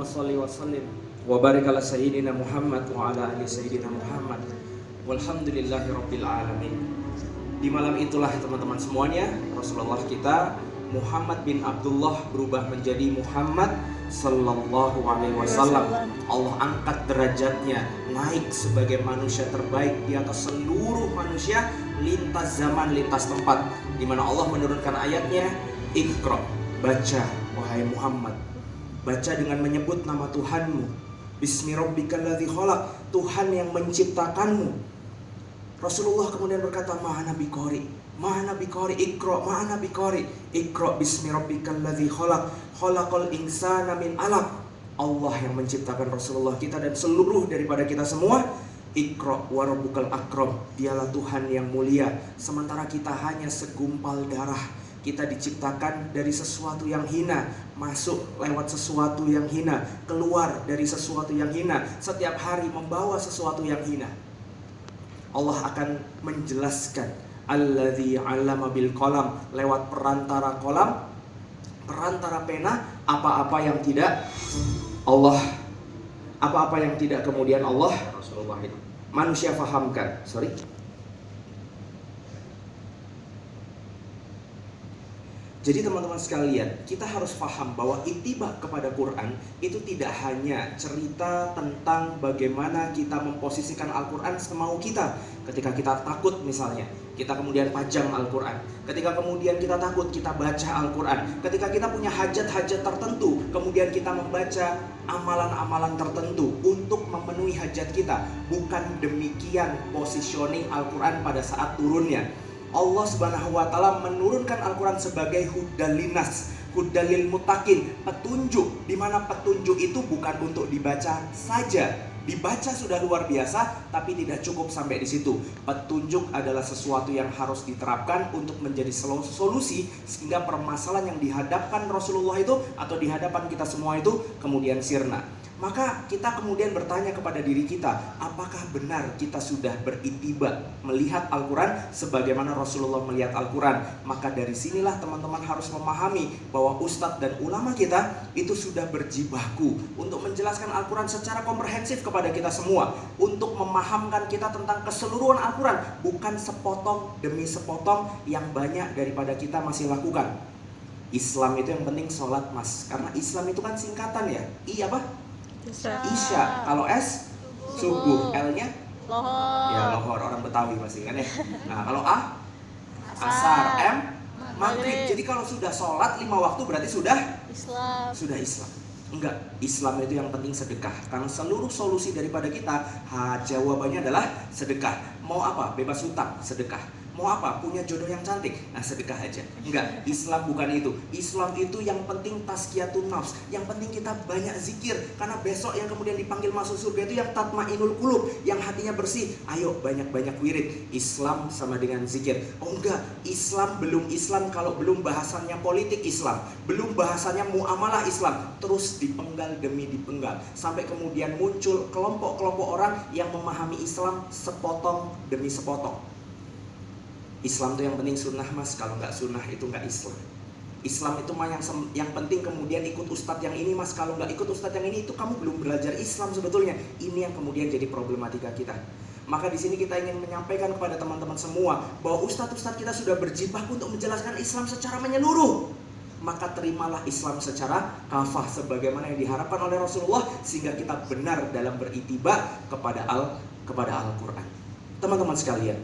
sholli wa sallim wa barik ala sayyidina Muhammad wa ala ali sayyidina Muhammad walhamdulillahi rabbil alamin. Di malam itulah teman-teman semuanya, Rasulullah kita Muhammad bin Abdullah berubah menjadi Muhammad sallallahu alaihi wasallam. Allah angkat derajatnya, naik sebagai manusia terbaik di atas seluruh manusia, lintas zaman, lintas tempat, di mana Allah menurunkan ayatnya, Iqra, baca wahai Muhammad, baca dengan menyebut nama Tuhanmu, Bismi rabbikal ladzi khalaq, Tuhan yang menciptakanmu. Rasulullah kemudian berkata, Maha Nabi Qori, Maha Nabi Qori, Iqra, Maha Nabi Qori, Iqra bismi rabbikal ladzi khalaq, khalaqal insana min 'alaq. Allah yang menciptakan Rasulullah kita dan seluruh daripada kita semua. Iqra wa rabbukal akram, dialah Tuhan yang mulia, sementara kita hanya segumpal darah. Kita diciptakan dari sesuatu yang hina, masuk lewat sesuatu yang hina, keluar dari sesuatu yang hina, setiap hari membawa sesuatu yang hina. Allah akan menjelaskan alladzi 'allama bil qalam, lewat perantara kolam, perantara pena, apa-apa yang tidak Allah, apa-apa yang tidak kemudian Allah Rasulullah itu manusia fahamkan. Jadi teman-teman sekalian, kita harus paham bahwa ittiba kepada Quran itu tidak hanya cerita tentang bagaimana kita memposisikan Al-Quran semau kita. Ketika kita takut misalnya, kita kemudian pajang Al-Quran. Ketika kemudian kita takut, kita baca Al-Quran. Ketika kita punya hajat-hajat tertentu, kemudian kita membaca amalan-amalan tertentu untuk memenuhi hajat kita. Bukan demikian positioning Al-Quran pada saat turunnya. Allah Subhanahu wa taala menurunkan Al-Quran sebagai hudalinas, hudalil mutakin, petunjuk, di mana petunjuk itu bukan untuk dibaca saja. Dibaca sudah luar biasa, tapi tidak cukup sampai di situ. Petunjuk adalah sesuatu yang harus diterapkan untuk menjadi solusi, sehingga permasalahan yang dihadapkan Rasulullah itu atau di hadapan kita semua itu kemudian sirna. Maka kita kemudian bertanya kepada diri kita, apakah benar kita sudah berittiba melihat Al-Quran sebagaimana Rasulullah melihat Al-Quran? Maka dari sinilah teman-teman harus memahami bahwa ustadz dan ulama kita itu sudah berjibaku untuk menjelaskan Al-Quran secara komprehensif kepada kita semua, untuk memahamkan kita tentang keseluruhan Al-Quran, bukan sepotong demi sepotong yang banyak daripada kita masih lakukan. Islam itu yang penting sholat mas, karena Islam itu kan singkatan ya. I apa? Isya. Kalau S subuh, L-nya lohor. Ya lohor, orang Betawi masih kan ya. Nah kalau A asar, M maghrib. Jadi kalau sudah sholat 5 waktu berarti sudah Islam. Enggak, Islam itu yang penting sedekah. Karena seluruh solusi daripada kita, jawabannya adalah sedekah. Mau apa? Bebas hutang, sedekah. Mau apa? Punya jodoh yang cantik, nah sedekah aja. Enggak, Islam bukan itu. Islam itu yang penting tazkiyatun nafs, yang penting kita banyak zikir. Karena besok yang kemudian dipanggil masuk surga itu yang tatmainul qulub, yang hatinya bersih. Ayo banyak-banyak wirid. Islam sama dengan zikir. Oh enggak, Islam belum Islam kalau belum bahasannya politik Islam, belum bahasannya muamalah Islam. Terus dipenggal demi dipenggal, sampai kemudian muncul kelompok-kelompok orang yang memahami Islam sepotong demi sepotong. Islam itu yang penting sunnah mas, kalau nggak sunnah itu nggak Islam. Islam itu mah yang penting kemudian ikut ustadz yang ini mas, kalau nggak ikut ustadz yang ini itu kamu belum belajar Islam sebetulnya. Ini yang kemudian jadi problematika kita. Maka di sini kita ingin menyampaikan kepada teman-teman semua bahwa ustadz-ustadz kita sudah berjibaku untuk menjelaskan Islam secara menyeluruh. Maka terimalah Islam secara kafah sebagaimana yang diharapkan oleh Rasulullah, sehingga kita benar dalam berittiba kepada Al-Quran. Teman-teman sekalian,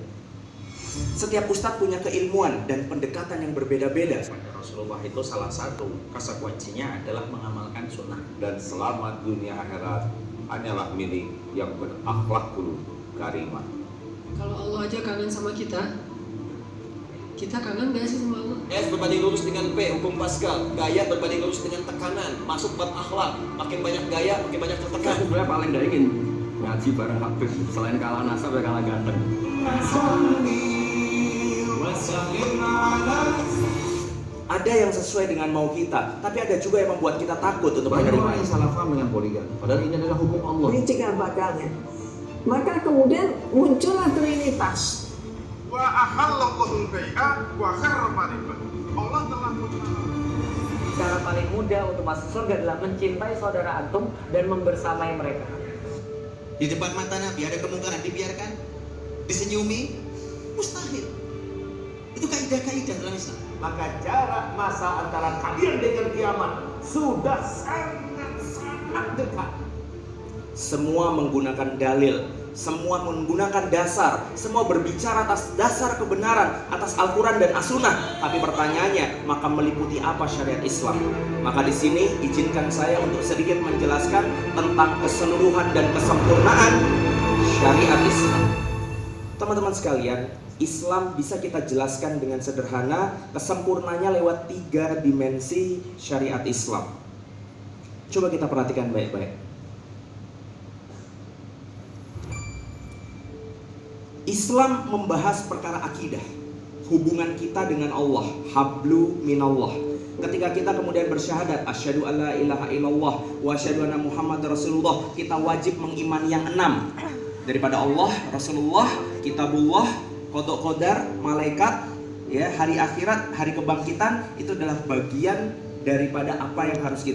setiap ustadz punya keilmuan dan pendekatan yang berbeda-beda. Rasulullah itu salah satu konsekuensinya adalah mengamalkan sunnah. Dan selamat dunia akhirat hanyalah milik yang berakhlakul karimah. Kalau Allah aja kangen sama kita kangen gak sih sama Allah? S berbanding lurus dengan P, hukum Pascal. Gaya berbanding lurus dengan tekanan. Masuk bab akhlak, makin banyak gaya, makin banyak tertekan. Aku sebenarnya paling gak ingin ngaji bareng Habib, selain kalah nasab dan kalah ganteng. Ada yang sesuai dengan mau kita, tapi ada juga yang membuat kita takut untuk menerima. Banyak yang salah paham dengan poligami, padahal ini adalah hukum Allah. Ini cikal bakalnya. Maka kemudian muncullah trinitas. Wa ahallallahu al-bai'a wa harrama riba. Allah telah melarang. cara paling mudah untuk masuk surga adalah mencintai saudara antum dan membersamai mereka. Di depan mata Nabi ada kemungkaran, dibiarkan, disenyumi, mustahil. Itu kaidah-kaidah dalam Islam. Maka jarak masa antara kalian dengan kiamat sudah sangat dekat. Semua menggunakan dalil, semua menggunakan dasar, semua berbicara atas dasar kebenaran, atas Al-Quran dan As-Sunnah. Tapi pertanyaannya, maka meliputi apa syariat Islam? Maka di sini izinkan saya untuk sedikit menjelaskan tentang keseluruhan dan kesempurnaan syariat Islam. Teman-teman sekalian, Islam bisa kita jelaskan dengan sederhana, kesempurnanya lewat 3 dimensi syariat Islam. Coba kita perhatikan baik-baik. Islam membahas perkara akidah, hubungan kita dengan Allah, hablu minallah. Ketika kita kemudian bersyahadat asyhadu alla ilaha illallah wa asyhadu anna muhammadar rasulullah, kita wajib mengimani yang 6 daripada Allah, Rasulullah, kitabullah, qada qadar, malaikat, ya, hari akhirat, hari kebangkitan. Itu adalah bagian daripada apa yang harus kita